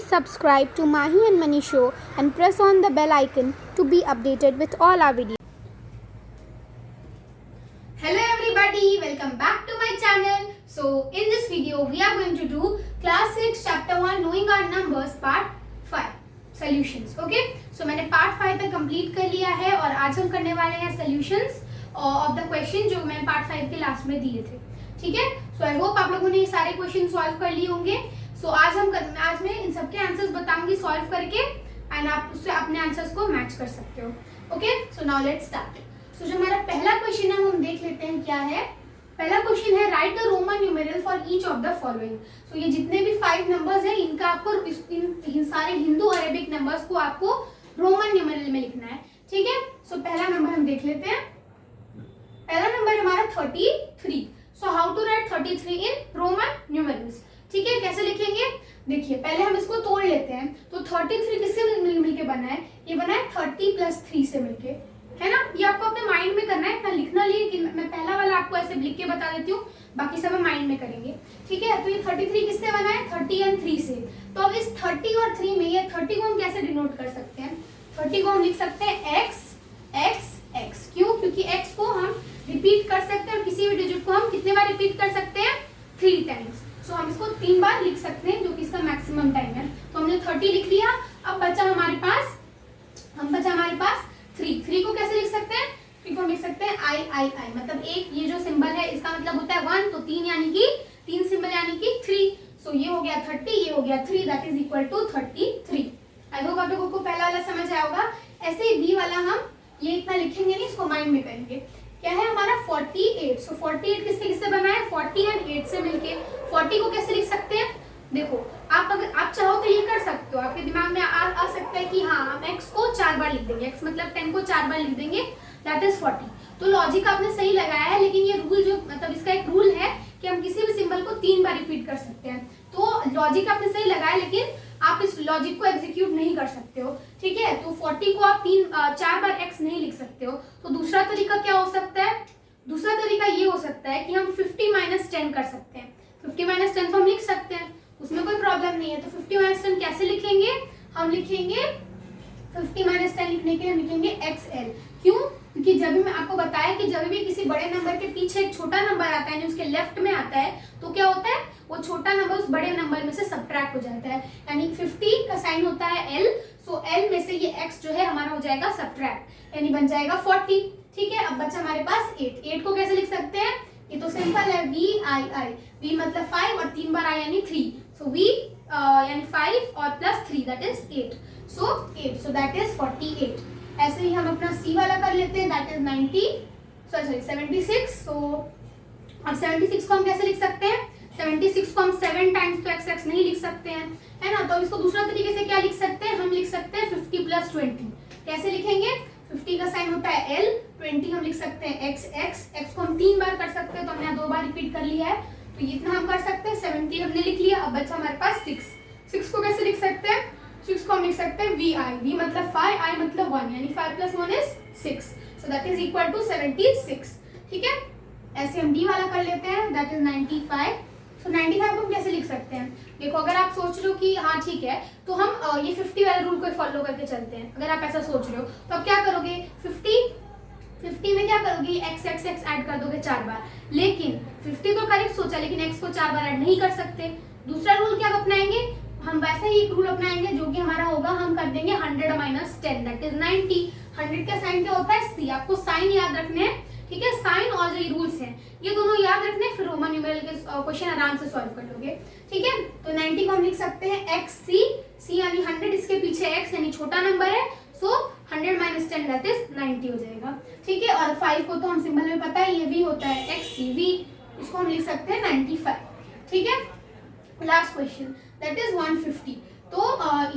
subscribe to Mahi and Mani Show and press on the bell icon to be updated with all our videos. Hello everybody, welcome back to my channel. So in this video we are going to do class 6 chapter 1 knowing our numbers part 5 solutions. Okay, so मैंने part 5 तक complete कर लिया है और आज हम करने वाले हैं solutions of the question जो मैंने part 5 के लास्ट में दिए थे. ठीक है, so I hope आप लोगों ने ये सारे क्वेश्चन सॉल्व कर लिए होंगे. So आज मैं इन सबके आंसर्स बताऊंगी सॉल्व करके एंड आप उससे अपने आंसर्स को मैच कर सकते हो. Okay, so now let's start. So जो हमारा पहला क्वेश्चन है वो हम देख लेते हैं क्या है. पहला क्वेश्चन है write the Roman numeral for each of the following. So ये जितने भी 5 नंबर्स हैं इनका आपको इन सारे हिंदू अरेबिक नंबर्स को आपको रोमन न्यूमेरल में लिखना है. ठीक है, सो पहला नंबर हम देख लेते हैं. पहला नंबर हमारा 33. So how to write 33 in Roman numerals. ठीक है, कैसे लिखेंगे देखिए, पहले हम इसको तोड़ लेते हैं. तो 33 किससे मिलके बना है? ये बना है 30 + 3 से मिलके, है ना. ये आपको अपने माइंड में करना है, इतना लिखना नहीं कि मैं पहला वाला आपको ऐसे लिख के बता देती हूँ, बाकी सब हम माइंड में करेंगे. ठीक है, तो ये 33 किससे बना है? 30 और 3 से. तो अब इस 30 और 3 में ये 30 को हम कैसे डिनोट कर सकते हैं? 30 को हम लिख सकते हैं x x x. क्यों? क्योंकि x को हम रिपीट कर सकते हैं और किसी भी डिजिट को हम कितने बार रिपीट कर सकते हैं? 3 टाइम्स. सो हम इसको 3 बार लिख सकते हैं जो कि इसका मैक्सिमम टाइम है. तो हमने 30 लिख लिया. अब बचा हमारे पास 3 को कैसे लिख सकते हैं? 3 को हम लिख सकते हैं I मतलब एक ये जो सिंबल है इसका मतलब होता है 1, तो 3 यानी कि 3 सिंबल यानी कि 3. सो ये हो गया 30, ये हो गया 3, that is equal to 33. I hope आप लोगों को पहला वाला समझ आया होगा. ऐसे ही बी वाला हम ये इतना लिखेंगे नहीं, इसको माइंड में करेंगे. क्या है हमारा 48. सो 48 किससे बना है? 40 और 8 से मिलके. 40 को कैसे लिख सकते हैं? देखो, आप अगर आप चाहो तो ये कर सकते हो. आपके दिमाग में आ सकता है कि हाँ हम x को 4 बार लिख देंगे, x मतलब 10 को 4 बार लिख देंगे, दैट इज 40. तो लॉजिक आपने सही लगाया है, लेकिन ये रूल जो मतलब इसका एक रूल है कि हम किसी भी सिंबल को 3 बार रिपीट कर सकते हैं. तो लॉजिक आपने सही लगाया, लेकिन आप इस लॉजिक को एग्जीक्यूट नहीं कर सकते हो. ठीक है, तो 40 को आप 4 बार x नहीं लिख सकते हो. तो दूसरा तरीका क्या हो सकता है? दूसरा तरीका ये हो सकता है कि हम 50 - 10 कर सकते हैं. 50 - 10 तो हम लिख सकते हैं, उसमें कोई प्रॉब्लम नहीं है. तो 50 - 10 कैसे लिखेंगे? हम लिखेंगे 50 - 10 लिखने के लिए हम लिखेंगे XL. क्यों? क्योंकि जब भी मैं आपको बताया कि जब भी किसी बड़े नंबर के पीछे एक छोटा नंबर आता है, उसके लेफ्ट में आता है, तो क्या होता है? वो छोटा नंबर उस बड़े नंबर में से सबट्रैक्ट हो जाता है. यानी 50 का साइन होता है L. सो L में से ये X जो है हमारा हो जाएगा सबट्रैक्ट, यानी बन जाएगा 40. ठीक है, अब बचा हमारे पास 8. 8 को कैसे लिख सकते हैं? ये तो सिंपल है, VI. V मतलब 5 और 3 बार I यानी 3. सो V यानी 5 और plus 3 that is 8. So 8, so that is 48. ऐसे ही हम अपना C वाला कर लेते हैं, दैट इज 76. सो अब 76 को हम कैसे लिख सकते हैं? 76 को हम 7 टाइम्स तो XX नहीं लिख सकते हैं, है ना. तो इसको दूसरा तरीके से क्या लिख सकते हैं? हम लिख सकते हैं 50 + 20. कैसे लिखेंगे? 50 का साइन होता है L, 20 हम लिख सकते हैं XX. X को हम 3 बार कर सकते हैं, तो हमने यहाँ 2 बार रिपीट कर लिया है, तो इतना हम कर सकते हैं. 70 हमने लिख लिया. अब बचा हमारे पास 6. 6 को कैसे लिख सकते हैं? 6 को हम लिख सकते हैं VI. V मतलब 5, I मतलब 1, यानी 5 + 1 is 6. So that is equal to 76. ठीक है, ऐसे हम D वाला कर लेते हैं, दैट इज 95. सो 95 को हम कैसे लिख सकते हैं? देखो, अगर आप सोच रहे हो कि हाँ ठीक है, तो हम ये 50 वाले रूल को फॉलो करके चलते हैं. अगर आप ऐसा सोच रहे हो तो आप क्या करोगे? 50 में क्या करोगे? x ऐड कर दोगे 4 बार. लेकिन 50 तो करेक्ट सोचा, लेकिन x को 4 बार ऐड नहीं कर सकते. दूसरा रूल क्या अपनाएंगे? हम वैसे ही एक रूल अपनाएंगे जो कि हमारा होगा, हम कर देंगे 100 - 10 दैट इज 90. 100 का साइन क्या होता है? C. आपको साइन याद रखने हैं. ठीक है, साइन और जो रूल्स हैं ये दोनों याद रखने, फिर रोमन न्यूमेरल के क्वेश्चन आराम से सॉल्व कर लोगे. ठीक है, तो 90 को हम लिख सकते हैं XC. C यानी 100, इसके पीछे X यानी छोटा नंबर है, सो 100 - 10 दैट इज 90 हो जाएगा. ठीक है, और 5 को तो हम सिंबल में पता है, ये भी होता है XCV. इसको हम लिख सकते हैं 95. ठीक है, लास्ट क्वेश्चन दैट इज 150. तो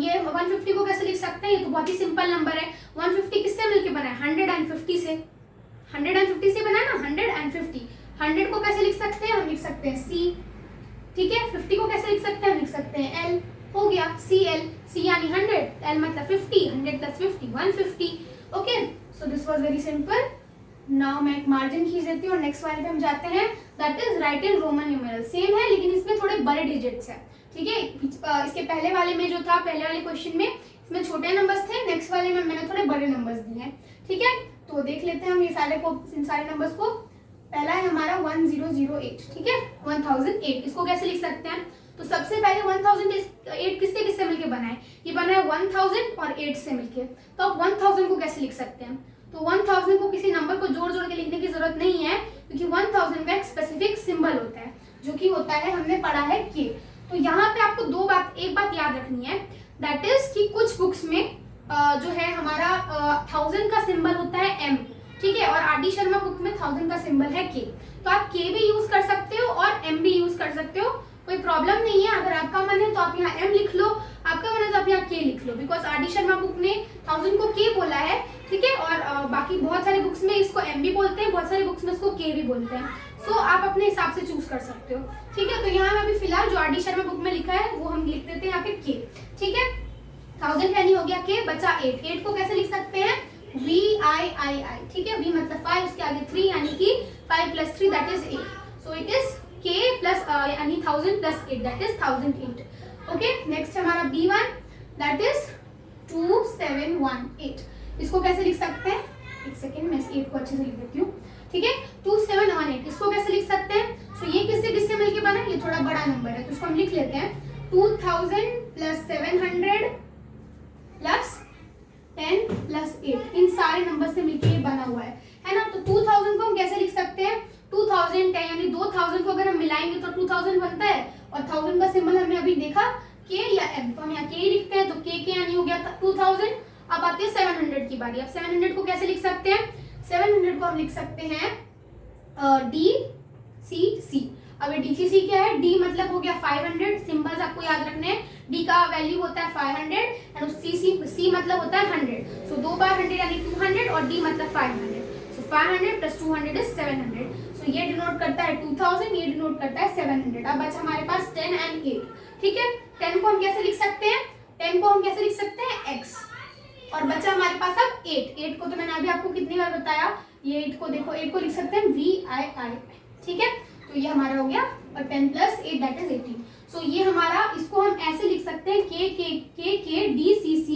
ये 150 को कैसे लिख सकते हैं? ये तो बहुत ही सिंपल नंबर है. 150 किससे मिलके बना है? 150 से. 150 से बना है ना, 150. 100 को कैसे लिख सकते हैं? हम लिख सकते हैं C. ठीक है, 50 को कैसे लिख सकते हैं? हम लिख सकते हैं L. हो गया CL. C यानी 100, L मतलब 50. 100 + 50 150. Okay, so this was very simple. Now मैं एक मार्जिन खींच देती हूँ और नेक्स्ट वाले पे हम जाते हैं, that is right in Roman numeral. Same है, लेकिन इसमें थोड़े बड़े डिजिट्स है. ठीक है। इसके पहले वाले में जो था, पहले वाले क्वेश्चन में इसमें छोटे नंबर्स थे, नेक्स्ट वाले में मैंने थोड़े बड़े नंबर्स दिए हैं। ठीक है, तो देख लेते हैं हम ये इन सारे नंबर्स को। पहला है हमारा 1008, ठीक है, 1008। इसको कैसे लिख सकते हैं? तो सबसे पहले 1008 किससे किससे मिलके बना है? ये बना है 1000 और 8 से मिलके। तो आप 1000 को कैसे लिख सकते हैं? तो 1000 को किसी नंबर को जोड़ जोड़ के लिखने की जरूरत नहीं है, क्योंकि 1000 का एक स्पेसिफिक सिंबल होता है, जो कि होता है, हमने पढ़ा है के। तो यहाँ पे आपको एक बात याद रखनी है, दैट इज कि कुछ बुक्स में जो है हमारा 1000 का सिंबल होता है एम, ठीक है, और आर डी शर्मा बुक में 1000 का सिंबल है के। तो आप के भी यूज कर सकते हो और एम भी यूज कर सकते हो, कोई प्रॉब्लम नहीं है। अगर आपका मन है तो आप यहाँ एम लिख लो, आपका मन है तो आप यहाँ के लिख लो, because R D Sharma book ने 1000 को के बोला है, ठीक है, और बाकी बहुत सारे बुक्स में इसको एम भी बोलते हैं, बहुत सारे बुक्स में इसको के भी बोलते हैं। सो आप अपने हिसाब से चूज कर सकते हो, ठीक है। तो यहाँ अभी फिलहाल जो आर डी शर्मा बुक में लिखा है वो हम लिख देते हैं यहाँ पे के, ठीक है। 1000 यानी हो गया के, बचा 8 को कैसे लिख सकते हैं? वी आई आई आई, ठीक है, वी मतलब 5, उसके आगे 3 यानी कि 5 + 3 that is 8। So it is k plus यानी 1000 + 8 दैट इज 1008। ओके, नेक्स्ट हमारा B1 दैट इज 2718। इसको कैसे लिख सकते हैं? एक सेकेंड, मैं इस 8 को अच्छे से लिख देती हूँ, ठीक है। 2718 इसको कैसे लिख सकते हैं? तो ये किससे किससे मिलके बना है? ये थोड़ा बड़ा नंबर है, तो इसको हम लिख लेते हैं 2000 + 700 + 10 + 8। इन सारे नंबर से मिलके ये बना हुआ है ना। तो 2000 को हम कैसे लिख सकते हैं? 2010 यानी 2000 को अगर हम मिलाएंगे तो 2000 बनता है, और 1000 का सिंबल हमने अभी देखा के या एम, तो हम यहाँ के लिखते हैं, तो के यानी हो गया 2000। अब आती है 700 की बारी। अब 700 को कैसे लिख सकते हैं? 700 को हम लिख सकते हैं DCC। अब DCC क्या है? D मतलब हो गया 500, सिंबल्स आपको याद रखने हैं। D का वैल्यू होता है 500 एंड C मतलब होता है 100। सो 2 बार 100 यानी 200 और D मतलब 500। सो 500 + 200 इज 700। सो ये डिनोट करता है 2000, ये डिनोट करता है 700। अब बचा हमारे पास 10 एंड 8, ठीक है। 10 को हम कैसे लिख सकते हैं? 10 को हम कैसे लिख सकते हैं? X। और बचा हमारे पास अब 8 को तो मैंने अभी आपको कितनी बार बताया, ये 8 को देखो, 8 को लिख सकते हैं VII, ठीक है। तो ये हमारा हो गया, और 10 + 8 दैट इज 18। सो ये हमारा, इसको हम ऐसे लिख सकते हैं के DCC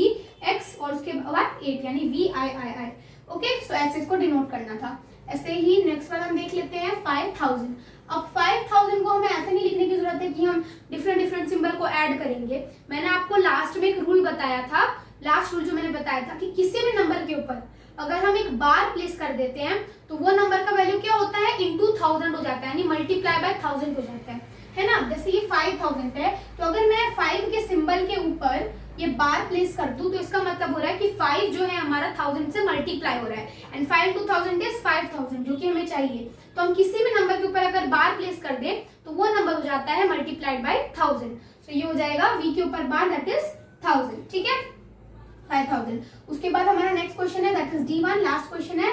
X और उसके बाद 8 यानी VII। ओके, सो ऐसे इसको डिनोट करना था। ऐसे ही नेक्स्ट वाला हम देख लेते हैं 5000। अब 5000 को हमें ऐसे नहीं लिखने की जरूरत है कि हम डिफरेंट सिंबल को ऐड करेंगे। मैंने आपको लास्ट में एक रूल बताया था, लास्ट रूल जो मैंने बताया था कि किसी भी नंबर के ऊपर अगर हम एक बार प्लेस कर देते हैं तो वो नंबर का वैल्यू क्या होता है? × 1000 हो जाता है, यानी मल्टीप्लाई बाय 1000 हो जाता है ना। जैसे ये 5000 है, तो अगर मैं 5 के सिंबल के ऊपर ये बार प्लेस कर दूं तो इसका मतलब हो रहा है कि 5 जो है हमारा 1000 से मल्टीप्लाई हो रहा है, एंड 5 × 1000 इज 5000, जो कि हमें चाहिए। तो हम किसी भी नंबर के ऊपर अगर बार प्लेस कर दें तो वो नंबर हो जाता है मल्टीप्लाइड बाय 1000। सो ये हो जाएगा v के ऊपर बार दैट इज 1000, ठीक है, 5000। उसके बाद हमारा नेक्स्ट क्वेश्चन है that is D1, last question है,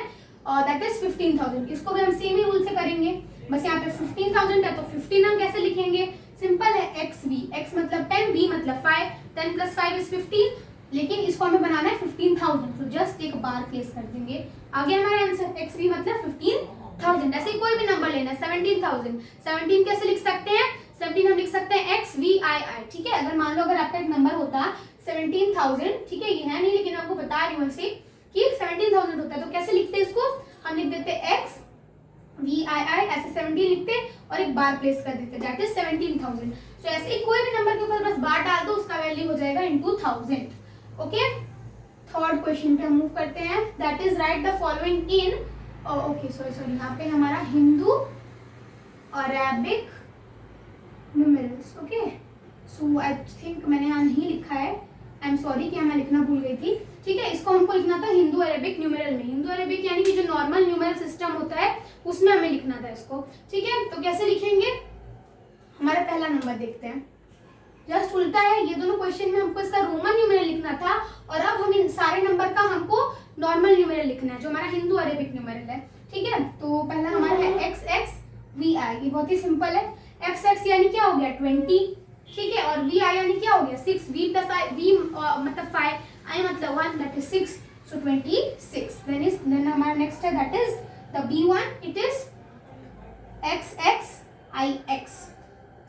दैट इज 15000। इसको भी हम सेम ही रूल से करेंगे, बस यहाँ पे 15000 है तो 15 हम कैसे लिखेंगे? सिंपल है, x मतलब 10, v मतलब 5, 10 + 5 इज 15, लेकिन इसको हमें बनाना है 15000, तो जस्ट एक बार प्लेस कर देंगे। आगे हमारा आंसर xv मतलब 15000। ऐसे ही कोई भी नंबर लेना है, 17000, 17 कैसे लिख सकते हैं? 17 हम लिख सकते हैं XVII, ठीक है। अगर मान लो अगर आपका एक नंबर होता 17000, ठीक है, ये है नहीं लेकिन आपको बता रही हूँ ऐसे कि 17000 होता है, तो कैसे लिखते हैं इसको? हम लिख देते XVII, ऐसे 17 लिखते और एक बार प्लेस कर देते, दैट इज 17000। सो ऐसे ही कोई भी नंबर के ऊपर बस बार डाल दो, उसका वैल्यू हो जाएगा × 1000। ओके, थर्ड क्वेश्चन पे हम मूव करते हैं, that is right the following in, okay sorry, यहाँ पे हमारा Hindu Arabic numerals. Okay, so I think मैंने यहाँ नहीं लिखा है, आई एम सॉरी कि मैं लिखना भूल गई थी, ठीक है। इसको हमको लिखना था हिंदू अरेबिक न्यूमेरल में। हिंदू अरेबिक यानी कि जो नॉर्मल न्यूमेरल सिस्टम होता है उसमें हमें लिखना था इसको, ठीक है। तो कैसे लिखेंगे? हमारा पहला नंबर देखते हैं, जस्ट उल्टा है। ये दोनों क्वेश्चन में हमको इसका रोमन न्यूमेरल लिखना था, और अब हम इन सारे नंबर का हमको नॉर्मल न्यूमेरल लिखना है, जो हमारा हिंदू अरेबिक न्यूमेरल है, ठीक है। तो पहला हमारा है XXVI, ये बहुत ही सिंपल है। XX यानी क्या हो गया? 20, ठीक है, और VI यानी क्या हो गया? 6, V मतलब 5, I मतलब 1 दैट इज 6, सो 26। देन हमारा नेक्स्ट है that is the B1, it is XXIX,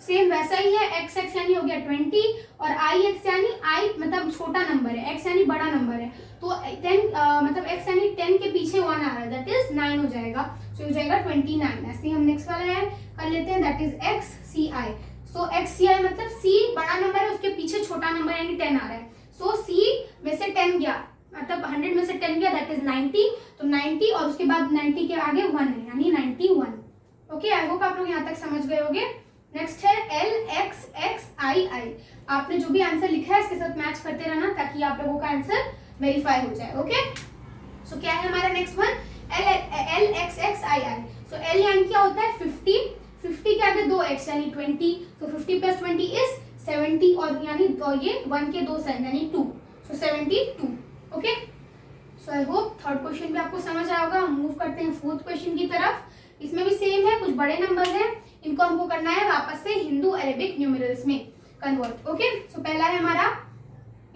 same वैसा ही है, एक्स एक्स यानी हो गया 20 और आई एक्स यानी आई मतलब छोटा नंबर है, एक्स यानी बड़ा नंबर है, तो 10 मतलब एक्स यानी 10 के पीछे 1 आ रहा है, दैट इज 9 हो जाएगा, सो हो जाएगा 29। ऐसे ही हम नेक्स्ट वाला है कर लेते हैं, that is X C I. So X C I मतलब सी बड़ा नंबर है, उसके पीछे छोटा नंबर यानी 10 आ रहा है, सो सी में से 10 गया मतलब 100 में से 10 गया, दैट इज 90, तो 90 और उसके बाद 90 के आगे 1 है यानी 91। ओके, आई होप आप लोग यहाँ तक समझ गए होंगे। नेक्स्ट है एल एक्स एक्स आई आई। आपने जो भी आंसर लिखा है इसके साथ मैच करते रहना ताकि आप लोगों का आंसर वेरीफाई हो जाए। ओके, सो क्या है हमारा next one, L X X I I. So L यानी क्या होता है 50, 50 के आगे 2 एक्स यानी 20, तो 50 प्लस 20 इज 70 और यानी ये 1 के 2 साइन यानी 2, सो 72। Okay, so I hope third question भी आपको समझ आया होगा। हम मूव करते हैं फोर्थ क्वेश्चन की तरफ। इसमें भी सेम है, कुछ बड़े नंबर हैं, इनको हमको करना है वापस से हिंदू अरेबिक न्यूमेरल्स में कन्वर्ट। ओके, सो पहला है हमारा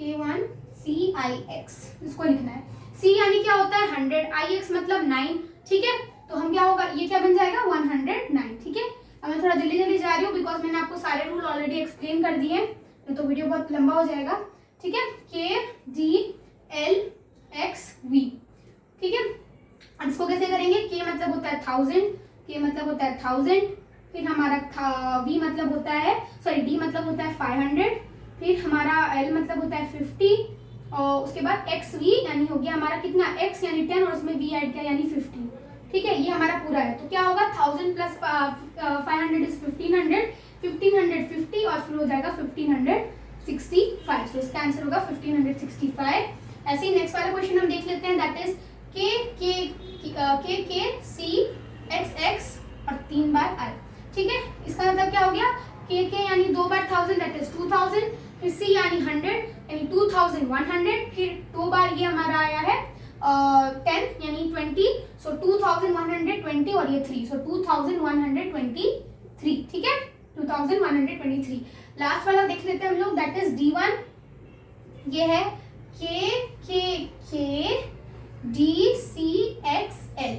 A1 CIX, इसको लिखना है। C यानी क्या होता है 100, IX मतलब 9, ठीक है, तो हम क्या होगा, ये क्या बन जाएगा 109। ठीक है, अब मैं थोड़ा जल्दी जल्दी जा रही हूँ बिकॉज मैंने आपको सारे रूल ऑलरेडी एक्सप्लेन कर दिए हैं, तो वीडियो बहुत लंबा हो जाएगा। ठीक है, KDLXV। ठीक है, अब इसको कैसे करेंगे, K मतलब होता है 1000, K मतलब होता है 1000, फिर हमारा V मतलब होता है D मतलब होता है 500, फिर हमारा L मतलब होता है 50 और उसके बाद XV यानी हो गया हमारा कितना X यानी 10 और उसमें V ऐड किया यानी 50। ठीक है, ये हमारा पूरा है, तो क्या होगा 1000 प्लस 500 इज 1500, 1550 और फिर हो जाएगा 1565, सो इसका आंसर होगा 1565। ऐसे ही नेक्स्ट वाला क्वेश्चन हम देख लेते हैं, that is K C X X और 3 बार I। ठीक है, इसका मतलब क्या हो गया, K यानी 2 बार 1000 दैट इज 2000, फिर C यानी 100 यानी 2100, फिर 2 बार ये हमारा आया है 10 यानी 20, सो 2120 और ये 3, सो 2123। ठीक है, 2123। लास्ट वाला देख लेते हैं हम लोग, दैट इज D1, ये है K D C X L।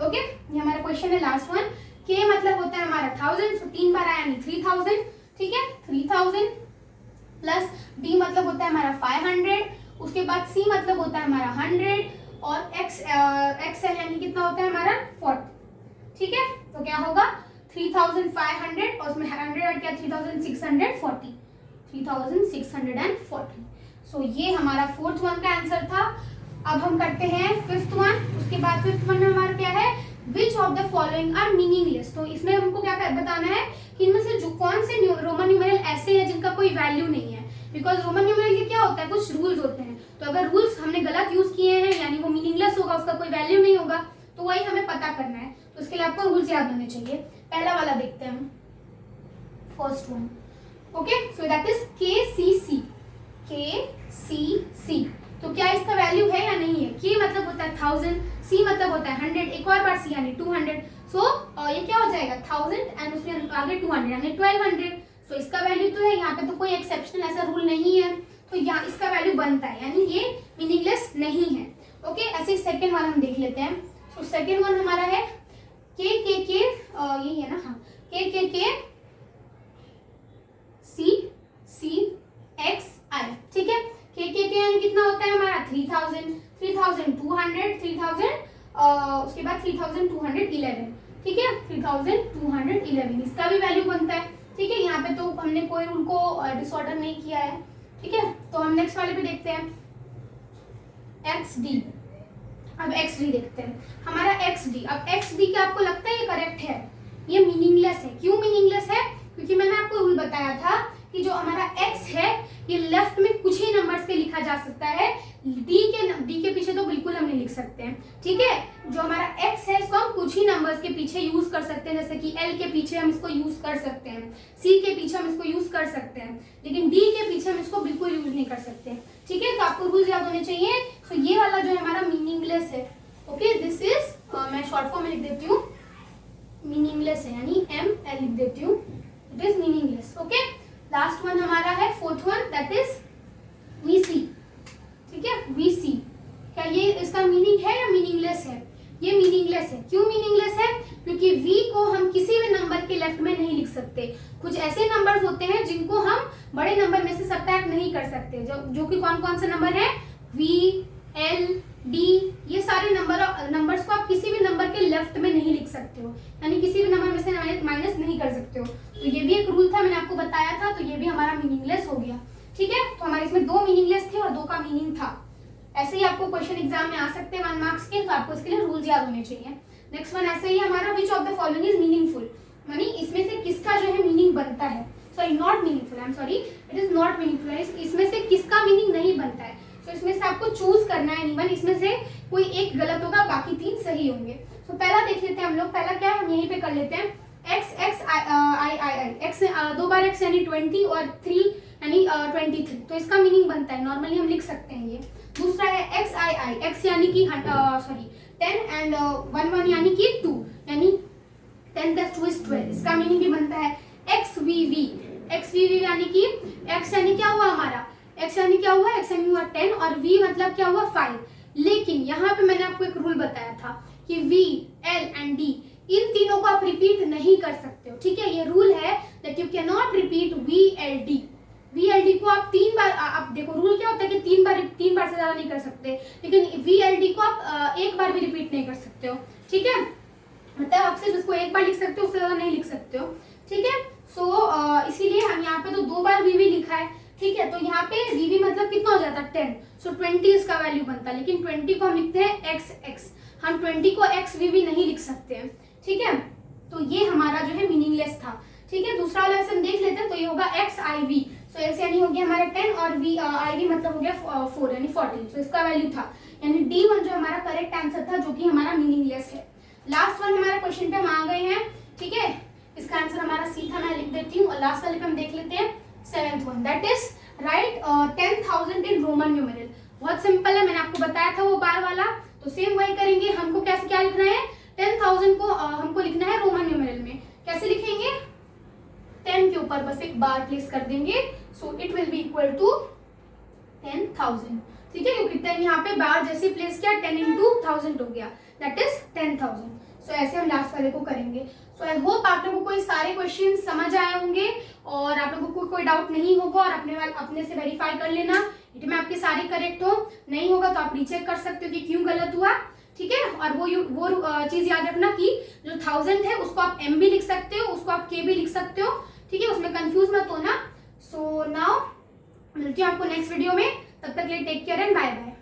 Okay, ये हमारा क्वेश्चन है लास्ट वन। K मतलब होता है हमारा 1000, सो 3 बार आया यानी 3000। ठीक है, 3000 प्लस D मतलब होता है हमारा 500, उसके बाद C मतलब होता है हमारा 100 और XL यानी कितना होता है हमारा 40। ठीक है, तो क्या होगा 3500 और उसमें 100 ऐड किया 3640, 3640। सो ये हमारा फोर्थ वन का आंसर था। अब हम करते हैं फिफ्थ वन। उसके बाद फिफ्थ वन में हमारा क्या है, which of the following are meaningless. तो इसमें हमको क्या बताना है कि इनमें से जो कौन से रोमन न्यूमेरल ऐसे हैं जिनका कोई वैल्यू नहीं है, बिकॉज रोमन न्यूमेरल के क्या होता है कुछ रूल्स होते हैं, तो अगर रूल्स हमने गलत यूज किए हैं यानी वो मीनिंगलेस होगा, उसका कोई वैल्यू नहीं होगा, तो वही हमें पता करना है। तो इसके लिए आपको रूल्स याद होने चाहिए। पहला वाला देखते हैं हम, first one. Okay, so that is KCC। KCC, तो क्या इसका वैल्यू है या नहीं है। K मतलब होता है 1000, C मतलब होता है 100, एक और बार C यानी 200, सो ये क्या हो जाएगा 1000 एंड उसमें आगे 200 यानी 1200। सो इसका वैल्यू तो है, यहाँ पे तो कोई एक्सेप्शनल ऐसा रूल नहीं है, तो यहाँ इसका वैल्यू बनता है यानी ये मीनिंगलेस नहीं है। ओके, ऐसे सेकेंड वन हम देख लेते हैं। सो सेकेंड वन हमारा है KKK, यही है ना, हाँ, KKK CCXI। ठीक है, KKK यानी कितना होता है हमारा 3000, 3200, 3000 उसके बाद 3211। ठीक है, 3211 इसका भी वैल्यू बनता है। ठीक है, यहाँ पे तो हमने कोई रूल को डिसऑर्डर नहीं किया है। ठीक है, तो हम नेक्स्ट वाले पे देखते हैं XD। अब XD देखते हैं, हमारा XD। अब XD क्या आपको लगता है ये करेक्ट है, ये मीनिंगलेस है। क्यों मीनिंगलेस है, क्योंकि मैंने आपको रूल बताया था कि जो हमारा X है ये लेफ्ट में कुछ ही नंबर्स पे लिखा जा सकता है, D के पीछे तो बिल्कुल हम नहीं लिख सकते हैं। ठीक है, जो हमारा X है इसको हम कुछ ही नंबर्स के पीछे यूज कर सकते हैं, जैसे कि L के पीछे हम इसको यूज कर सकते हैं, C के पीछे हम इसको यूज कर सकते हैं, लेकिन D के पीछे हम इसको बिल्कुल यूज नहीं कर सकते। ठीक है, तो आपको रूल्स याद होने चाहिए। तो ये वाला जो है हमारा मीनिंगलेस है। ओके, दिस इज मैं शॉर्ट फॉर्म में लिख देती हूँ, मीनिंगलेस है यानी ML लिख देती हूँ, it is meaningless. Okay, last one हमारा है fourth one, that is VC। ठीक है, VC क्या ये इसका मीनिंग है या मीनिंगलेस है, ये मीनिंगलेस है। क्यों मीनिंगलेस है, क्योंकि v को हम किसी भी नंबर के लेफ्ट में नहीं लिख सकते। कुछ ऐसे नंबर्स होते हैं जिनको हम बड़े नंबर में से सब्ट्रैक्ट नहीं कर सकते, जो कि कौन कौन से नंबर है, v, l, d, ये सारे नंबर्स को आप किसी भी नंबर के लेफ्ट में नहीं लिख सकते हो, यानी किसी भी नंबर में से माइनस नहीं कर सकते हो। तो ये भी एक रूल था, मैंने आपको बताया था, तो ये भी हमारा मीनिंगलेस हो गया। ठीक है, तो हमारे इसमें 2 मीनिंगलेस थे और 2 का मीनिंग था। ऐसे ही आपको क्वेश्चन एग्जाम में आ सकते हैं 1 मार्क्स के, तो आपको इसके लिए रूल्स याद होने चाहिए। नेक्स्ट वन ऐसे ही हमारा, विच of the following is meaningful, यानी इसमें से किसका जो है मीनिंग बनता है, sorry not meaningful, I am sorry, it is not meaningful, इसमें से किसका मीनिंग नहीं बनता है। तो इसमें से आपको चूज करना है, इवन इसमें से कोई एक गलत होगा, बाकी 3 सही होंगे। तो पहला देख लेते हैं हम लोग, पहला क्या है, हम यहीं पे कर लेते हैं, x x i, x 2 bar x यानी 20 और 3 यानी 23, तो इसका मीनिंग बनता है, नॉर्मली हम लिख सकते हैं ये। दूसरा है x i, x यानी कि सॉरी 10 एंड 1 1 यानी कि 2, यानी 10 + 2 = 12, इसका मीनिंग भी बनता है। xvv यानी कि x यानी क्या हुआ हमारा, x यानी क्या हुआ, x यानी हुआ 10 और v मतलब क्या हुआ 5। लेकिन यहाँ पे मैंने आपको एक रूल बताया था कि v, l एंड d इन तीनों को आप रिपीट नहीं कर सकते हो। ठीक है, ये रूल है that you can not repeat v l d। v l d को आप 3 बार, आप देखो रूल क्या होता है कि 3 बार से ज्यादा नहीं कर सकते, लेकिन v l d को आप 1 बार भी रिपीट नहीं कर सकते हो। ठीक है, मतलब आप सिर्फ इसको 1 बार लिख सकते हो, उससे ज्यादा नहीं लिख सकते हो। ठीक है, सो इसीलिए हम यहाँ पे तो 2 बार v लिखा है। ठीक है, तो यहाँ पे v मतलब कितना हो जाता है 10, सो 20 इसका वैल्यू बनता है, लेकिन 20 को हम लिखते हैं x, हम 20 को xvv नहीं लिख सकते हैं। ठीक है, तो ये हमारा जो है मीनिंगलेस था। ठीक है, दूसरा वाला हम देख लेते हैं, तो ये होगा xiv, सो x यानी हो गया हमारा 10 और iv मतलब हो गया 4 यानी 14, सो इसका वैल्यू था, यानी D1 जो हमारा करेक्ट आंसर था, जो कि हमारा मीनिंगलेस है। लास्ट वन हमारे क्वेश्चन पे हम आ गए हैं। ठीक है, इसका आंसर हमारा सी था, मैं लिख देती हूँ, और लास्ट वाले पे हम देख लेते हैं 7th one, that is right 10,000 in Roman numeral. बहुत सिंपल है, मैंने आपको बताया था वो बार वाला, तो सेम वही करेंगे। हमको कैसे क्या लिखना है, 10,000 को हमको लिखना है रोमन न्यूमेरल में। कैसे लिखेंगे, 10 के ऊपर बस एक बार प्लेस कर देंगे, so it will be equal to 10,000। ठीक है, क्योंकि 10 यहाँ पे बार जैसे प्लेस किया, 10 × 1000 हो गया, दैट इज 10,000। सो ऐसे हम लास्ट वाले को करेंगे। सो आई होप आप लोगों को ये सारे क्वेश्चन समझ आए होंगे और आप लोगों को कोई डाउट नहीं होगा, और अपने से वेरीफाई कर लेना इट में आपके सारे करेक्ट हो, नहीं होगा तो आप रीचेक कर सकते हो कि क्यों गलत हुआ। ठीक है, और वो चीज याद रखना कि जो 1000 है उसको आप m भी लिख सकते हो, उसको आप k भी लिख सकते हो। ठीक है, उसमें कंफ्यूज मत होना। सो नाउ मिलती हूँ आपको नेक्स्ट वीडियो में, तब तक के लिए take care and bye bye.